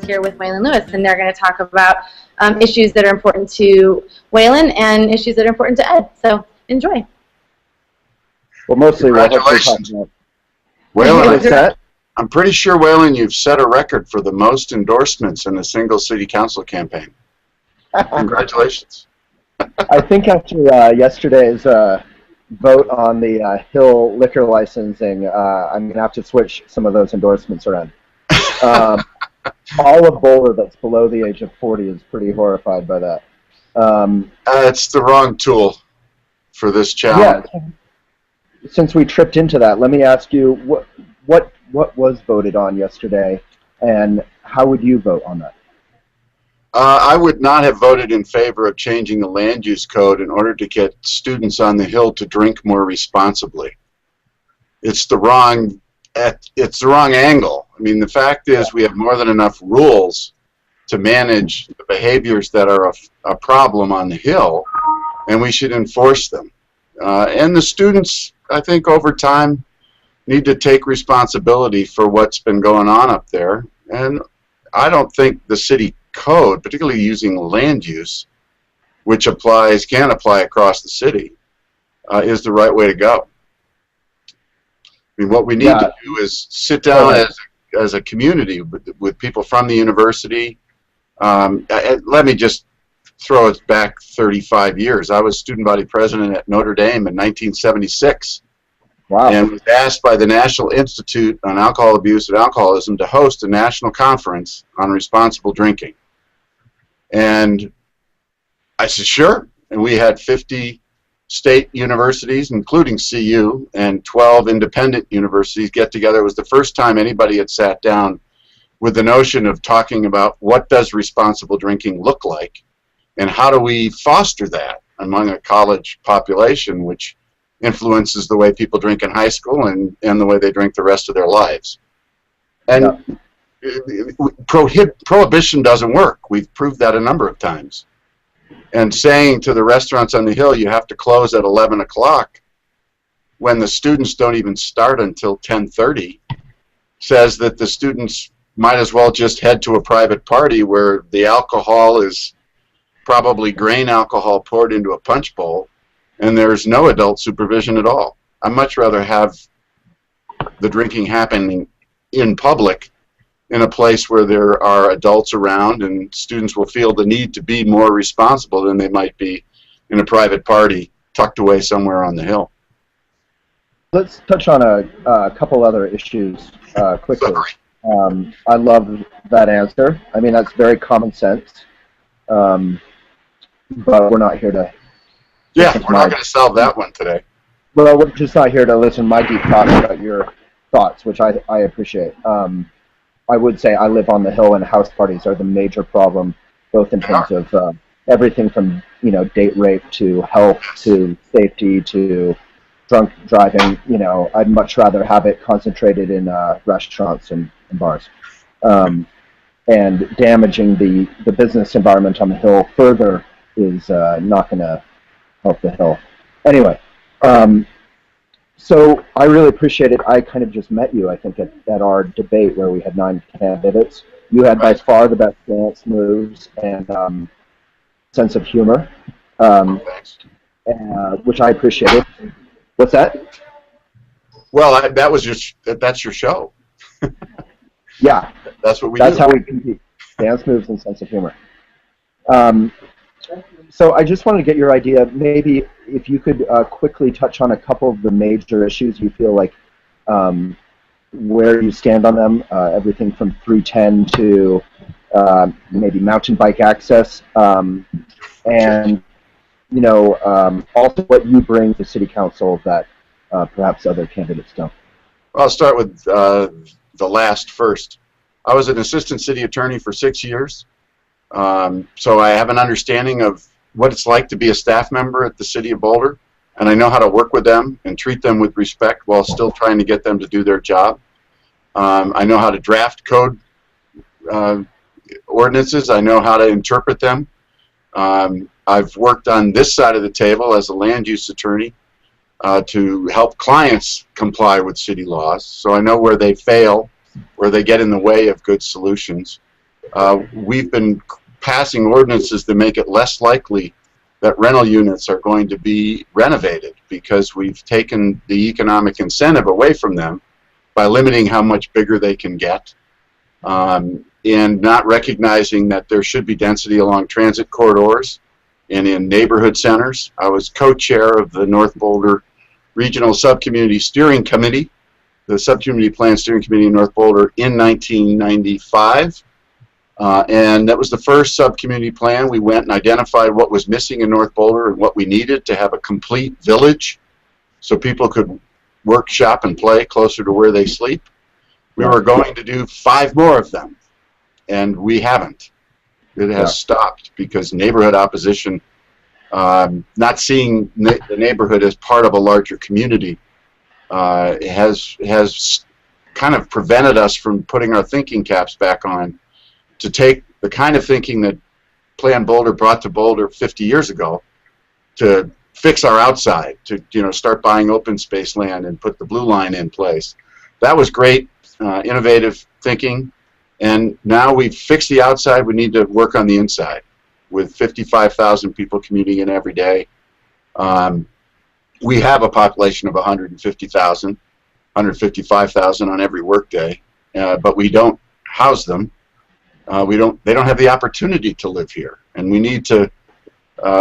here with Waylon Lewis, and they're going to talk about issues that are important to Waylon and issues that are important to Ed. So enjoy. Well, mostly congratulations, Waylon. I'm pretty sure, Waylon, you've set a record for the most endorsements in a single city council campaign. Congratulations. I think after yesterday's vote on the Hill liquor licensing, I'm going to have to switch some of those endorsements around. All of Boulder that's below the age of 40 is pretty horrified by that. It's the wrong tool for this challenge. Yeah. Since we tripped into that, let me ask you, what was voted on yesterday, and how would you vote on that? I would not have voted in favor of changing the land use code in order to get students on the Hill to drink more responsibly. It's the wrong angle. I mean, the fact is we have more than enough rules to manage the behaviors that are a problem on the Hill, and we should enforce them. And the students, I think, over time need to take responsibility for what's been going on up there. And I don't think the city code, particularly using land use, which can apply across the city, is the right way to go. I mean, what we need to do is sit down as a community with people from the university. Let me just throw it back 35 years. I was student body president at Notre Dame in 1976. Wow. And was asked by the National Institute on Alcohol Abuse and Alcoholism to host a national conference on responsible drinking. And I said, sure. And we had 50 state universities, including CU, and 12 independent universities get together. It was the first time anybody had sat down with the notion of talking about what does responsible drinking look like, and how do we foster that among a college population, which influences the way people drink in high school and the way they drink the rest of their lives. And prohibition doesn't work. We've proved that a number of times. And saying to the restaurants on the Hill, you have to close at 11 o'clock when the students don't even start until 10:30, says that the students might as well just head to a private party where the alcohol is probably grain alcohol poured into a punch bowl, and there's no adult supervision at all. I'd much rather have the drinking happening in public in a place where there are adults around and students will feel the need to be more responsible than they might be in a private party tucked away somewhere on the Hill. Let's touch on a couple other issues quickly. I love that answer. I mean, that's very common sense, but we're not here to... Yeah, we're not going to solve that one today. Well, we're just not here to listen to my deep thoughts about your thoughts, which I appreciate. I would say I live on the Hill, and house parties are the major problem, both in terms of everything from date rape to health to safety to drunk driving. I'd much rather have it concentrated in restaurants and bars, and damaging the business environment on the Hill further is not going to help the Hill. Anyway, so I really appreciate it. I kind of just met you, I think, at our debate where we had 9 candidates. You had by far the best dance moves and sense of humor, which I appreciated. What's that? Well, that's your show. Yeah. That's what we do. That's how we compete. Dance moves and sense of humor. So I just wanted to get your idea, maybe if you could quickly touch on a couple of the major issues you feel like where you stand on them, everything from 310 to maybe mountain bike access, and also what you bring to City Council that perhaps other candidates don't. I'll start with the last first. I was an assistant city attorney for 6 years, so I have an understanding of what it's like to be a staff member at the City of Boulder, and I know how to work with them and treat them with respect while still trying to get them to do their job. I know how to draft code ordinances. I know how to interpret them. I've worked on this side of the table as a land use attorney to help clients comply with city laws, so I know where they fail, where they get in the way of good solutions. we've been passing ordinances that make it less likely that rental units are going to be renovated because we've taken the economic incentive away from them by limiting how much bigger they can get, and not recognizing that there should be density along transit corridors and in neighborhood centers. I was co-chair of the North Boulder Regional Subcommunity Steering Committee, the Subcommunity Plan Steering Committee in North Boulder in 1995. And that was the first subcommunity plan. We went and identified what was missing in North Boulder and what we needed to have a complete village so people could work, shop, and play closer to where they sleep. We were going to do 5 more of them, and we haven't. It has stopped because neighborhood opposition, not seeing the neighborhood as part of a larger community, has kind of prevented us from putting our thinking caps back on to take the kind of thinking that Plan Boulder brought to Boulder 50 years ago to fix our outside, to start buying open space land and put the blue line in place. That was great, innovative thinking, and now we've fixed the outside. We need to work on the inside. With 55,000 people commuting in every day, we have a population of 150,000, 155,000 on every workday, but we don't house them. They don't have the opportunity to live here, and we need to.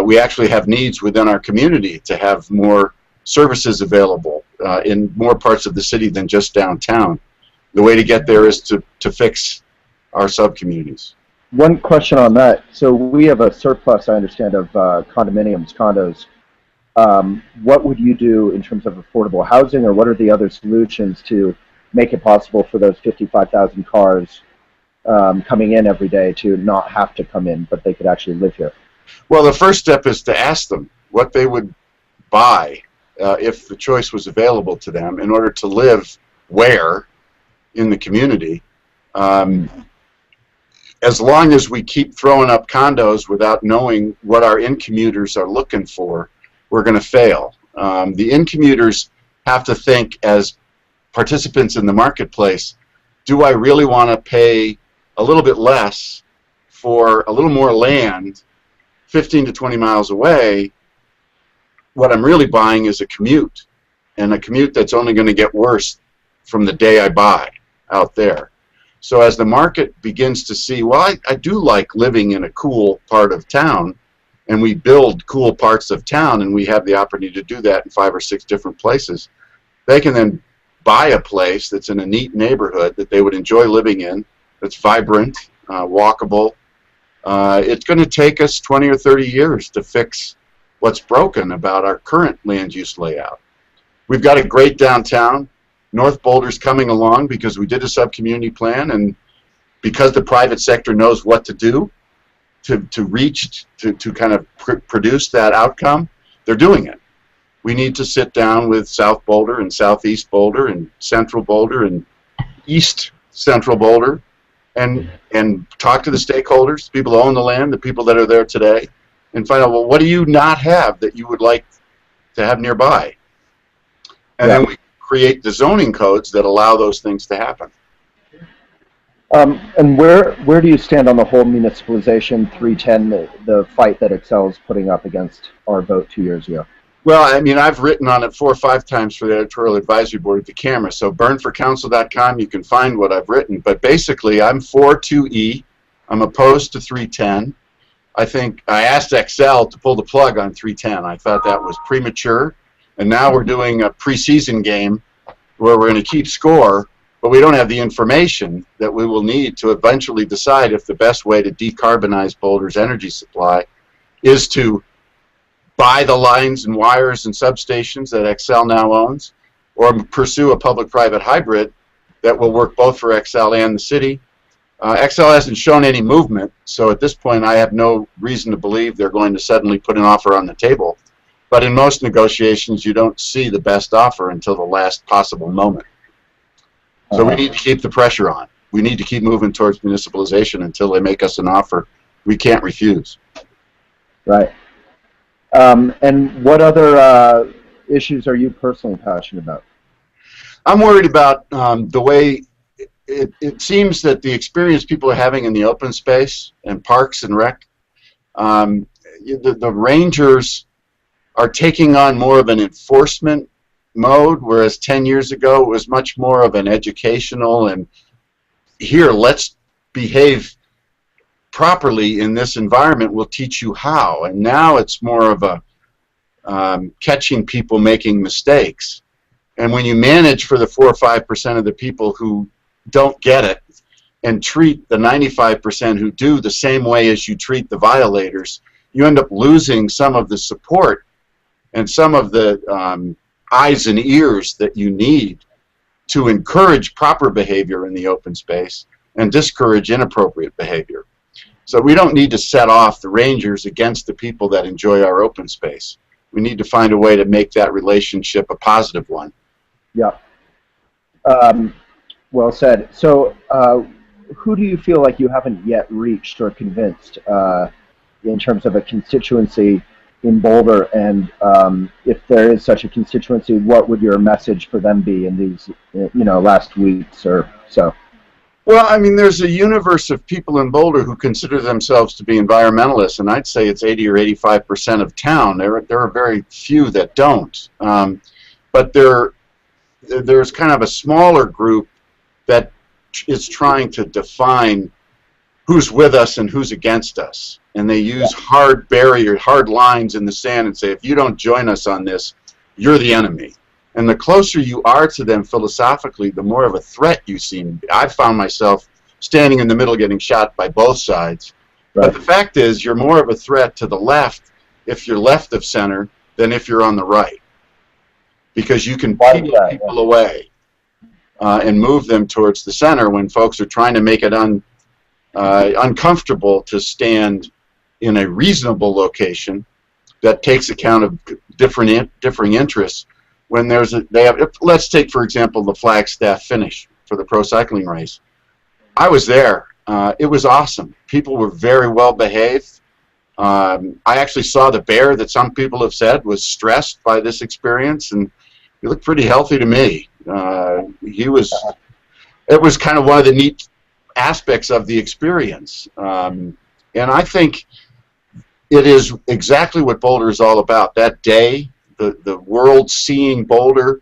We actually have needs within our community to have more services available in more parts of the city than just downtown. The way to get there is to fix our subcommunities. One question on that. So we have a surplus, I understand, of condominiums, condos. What would you do in terms of affordable housing, or what are the other solutions to make it possible for those 55,000 cars coming in every day to not have to come in, but they could actually live here? Well, the first step is to ask them what they would buy if the choice was available to them in order to live where in the community. As long as we keep throwing up condos without knowing what our in-commuters are looking for, we're going to fail. The in-commuters have to think as participants in the marketplace, do I really want to pay a little bit less for a little more land 15 to 20 miles away? What I'm really buying is a commute, and a commute that's only going to get worse from the day I buy out there. So as the market begins to see, well, I do like living in a cool part of town, and we build cool parts of town, and we have the opportunity to do that in 5 or 6 different places, they can then buy a place that's in a neat neighborhood that they would enjoy living in, that's vibrant, walkable. It's going to take us 20 or 30 years to fix what's broken about our current land use layout. We've got a great downtown. North Boulder's coming along because we did a sub-community plan, and because the private sector knows what to do to kind of produce that outcome, they're doing it. We need to sit down with South Boulder and Southeast Boulder and Central Boulder and East Central Boulder and talk to the stakeholders, people who own the land, the people that are there today, and find out, well, what do you not have that you would like to have nearby? And then we create the zoning codes that allow those things to happen. And where do you stand on the whole municipalization 310, the fight that Excel's putting up against our vote 2 years ago? Well, I mean, I've written on it 4 or 5 times for the editorial advisory board at the camera. So byrneforcouncil.com, you can find what I've written. But basically, I'm for 2E. I'm opposed to 310. I think I asked Excel to pull the plug on 310. I thought that was premature. And now we're doing a preseason game where we're going to keep score, but we don't have the information that we will need to eventually decide if the best way to decarbonize Boulder's energy supply is to buy the lines and wires and substations that Excel now owns, or pursue a public-private hybrid that will work both for Excel and the city. Excel hasn't shown any movement, so at this point I have no reason to believe they're going to suddenly put an offer on the table. But in most negotiations, you don't see the best offer until the last possible moment. So we need to keep the pressure on. We need to keep moving towards municipalization until they make us an offer we can't refuse. Right. And what other issues are you personally passionate about? I'm worried about the way it seems that the experience people are having in the open space and parks and rec, the rangers are taking on more of an enforcement mode, whereas 10 years ago it was much more of an educational and here, let's behave properly in this environment, we'll teach you how. And now it's more of a catching people making mistakes. And when you manage for the 4 or 5% of the people who don't get it and treat the 95% who do the same way as you treat the violators, you end up losing some of the support and some of the eyes and ears that you need to encourage proper behavior in the open space and discourage inappropriate behavior. So we don't need to set off the rangers against the people that enjoy our open space. We need to find a way to make that relationship a positive one. Yeah. Well said. So who do you feel like you haven't yet reached or convinced in terms of a constituency in Boulder, and if there is such a constituency, what would your message for them be in these, last weeks or so? Well, I mean, there's a universe of people in Boulder who consider themselves to be environmentalists, and I'd say it's 80 or 85% of town. There are very few that don't. But there's kind of a smaller group that is trying to define who's with us and who's against us. And they use hard lines in the sand and say, if you don't join us on this, you're the enemy. And the closer you are to them philosophically, the more of a threat you seem. I've found myself standing in the middle getting shot by both sides. Right. But the fact is, you're more of a threat to the left if you're left of center than if you're on the right. Because you can peel people away and move them towards the center when folks are trying to make it uncomfortable to stand in a reasonable location that takes account of differing interests. When let's take for example the Flagstaff finish for the pro cycling race. I was there. It was awesome. People were very well behaved. I actually saw the bear that some people have said was stressed by this experience, and he looked pretty healthy to me. It was kind of one of the neat aspects of the experience, and I think it is exactly what Boulder is all about. That day, the world seeing Boulder,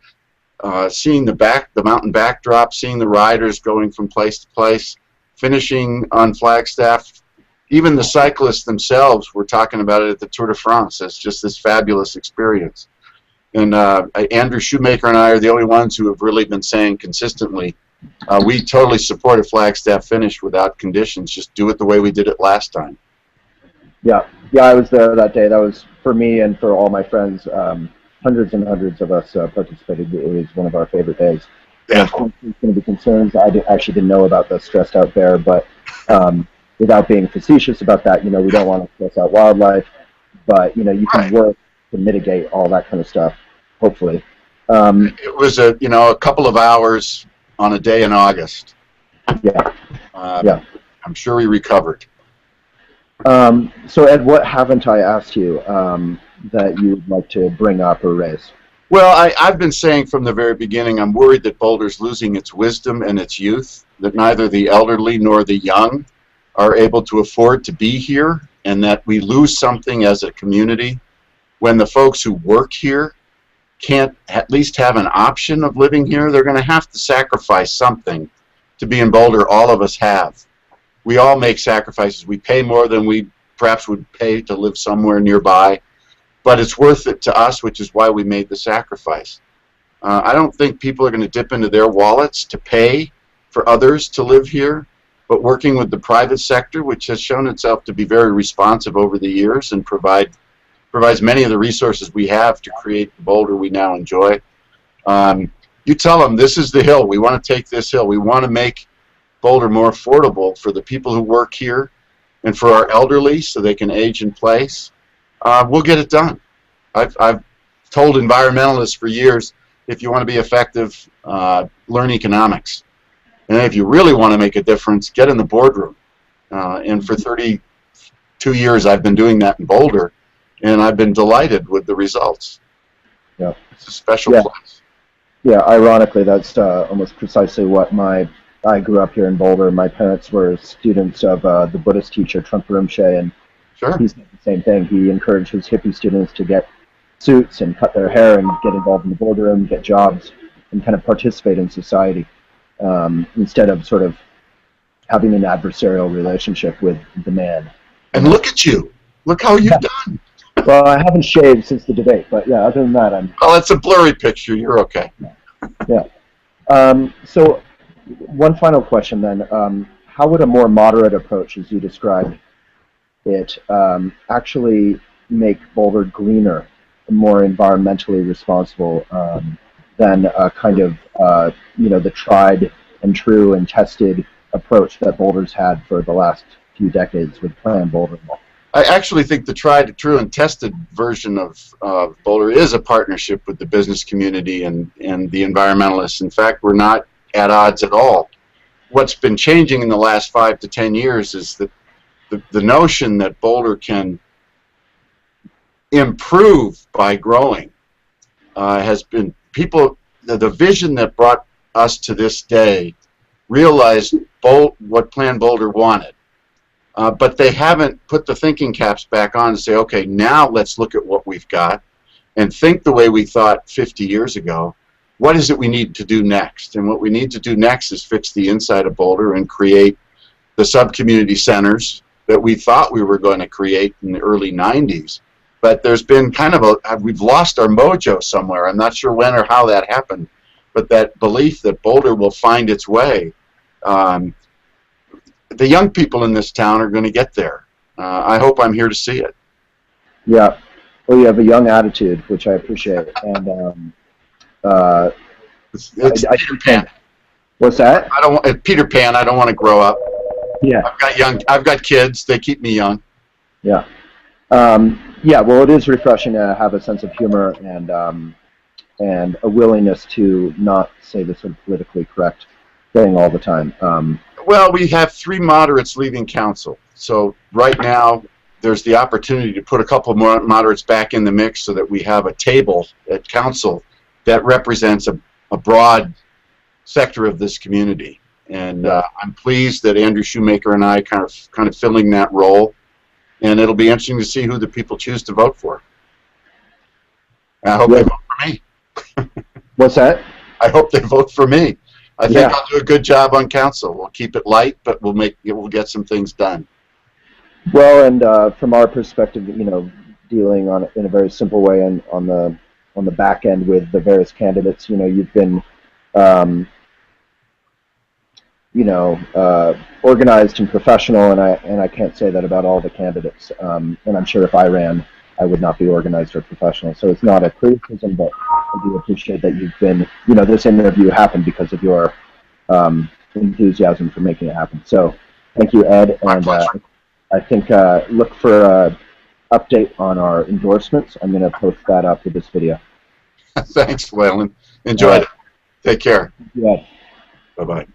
seeing the mountain backdrop, seeing the riders going from place to place, finishing on Flagstaff. Even the cyclists themselves were talking about it at the Tour de France as just this fabulous experience. And Andrew Shoemaker and I are the only ones who have really been saying consistently, we totally support a Flagstaff finish without conditions. Just do it the way we did it last time. Yeah, I was there that day. That was, for me and for all my friends, hundreds and hundreds of us participated. It was one of our favorite days. Yeah. There's going to be concerns. I actually didn't know about the stressed out bear, but without being facetious about that, we don't want to stress out wildlife, but, you can work to mitigate all that kind of stuff, hopefully. It was a couple of hours on a day in August. Yeah. I'm sure we recovered. So Ed, what haven't I asked you that you would like to bring up or raise? Well, I've been saying from the very beginning, I'm worried that Boulder's losing its wisdom and its youth, that neither the elderly nor the young are able to afford to be here, and that we lose something as a community when the folks who work here can't at least have an option of living here. They're going to have to sacrifice something to be in Boulder. All of us have. We all make sacrifices. We pay more than we perhaps would pay to live somewhere nearby, but it's worth it to us, which is why we made the sacrifice. I don't think people are going to dip into their wallets to pay for others to live here, but working with the private sector, which has shown itself to be very responsive over the years and provides many of the resources we have to create the Boulder we now enjoy. You tell them, this is the hill. We want to take this hill. We want to make Boulder more affordable for the people who work here and for our elderly so they can age in place. We'll get it done. I've told environmentalists for years, if you want to be effective, learn economics. And if you really want to make a difference, get in the boardroom. And for 32 years I've been doing that in Boulder, and I've been delighted with the results. Yeah. It's a special place. Yeah, ironically, that's almost precisely what my I grew up here in Boulder. My parents were students of the Buddhist teacher Trungpa Rinpoche, and Sure. he said the same thing. He encouraged his hippie students to get suits and cut their hair and get involved in the boardroom, get jobs, and kind of participate in society instead of sort of having an adversarial relationship with the man. And look at you. Look how you've done. Well, I haven't shaved since the debate, but yeah, other than that, I'm... Oh, it's a blurry picture. You're okay. Yeah. So one final question then. How would a more moderate approach, as you described it, actually make Boulder greener, more environmentally responsible than a kind of, the tried and true and tested approach that Boulder's had for the last few decades with Plan Boulder? I actually think the tried, true, and tested version of Boulder is a partnership with the business community and the environmentalists. In fact, we're not at odds at all. What's been changing in the last 5 to 10 years is that the notion that Boulder can improve by growing has been people. The vision that brought us to this day realized what Plan Boulder wanted. But they haven't put the thinking caps back on and say, okay, now let's look at what we've got and think the way we thought 50 years ago. What is it we need to do next? And what we need to do next is fix the inside of Boulder and create the sub-community centers that we thought we were going to create in the early 90s. But there's been kind of we've lost our mojo somewhere. I'm not sure when or how that happened, but that belief that Boulder will find its way. The young people in this town are going to get there. I hope I'm here to see it. Yeah. Well, you have a young attitude, which I appreciate. And It's Peter Pan. What's that? Peter Pan. I don't want to grow up. Yeah. I've got kids. They keep me young. Yeah. Yeah. Well, it is refreshing to have a sense of humor and a willingness to not say the sort of politically correct thing all the time. Well, we have 3 moderates leaving council. So right now, there's the opportunity to put a couple more moderates back in the mix so that we have a table at council that represents a broad sector of this community. And I'm pleased that Andrew Shoemaker and I kind of filling that role. And it'll be interesting to see who the people choose to vote for. And I hope they vote for me. What's that? I hope they vote for me. I think I'll do a good job on council. We'll keep it light, but we'll get some things done. Well, and from our perspective, dealing in a very simple way and on the back end with the various candidates, you've been, organized and professional, and I can't say that about all the candidates. And I'm sure if I ran, I would not be organized or professional. So it's not a criticism, but I do appreciate that you've been, this interview happened because of your enthusiasm for making it happen. So thank you, Ed. And I think look for an update on our endorsements. I'm going to post that up with this video. Thanks, Waylon. Enjoyed it. Take care. Yeah. Bye-bye.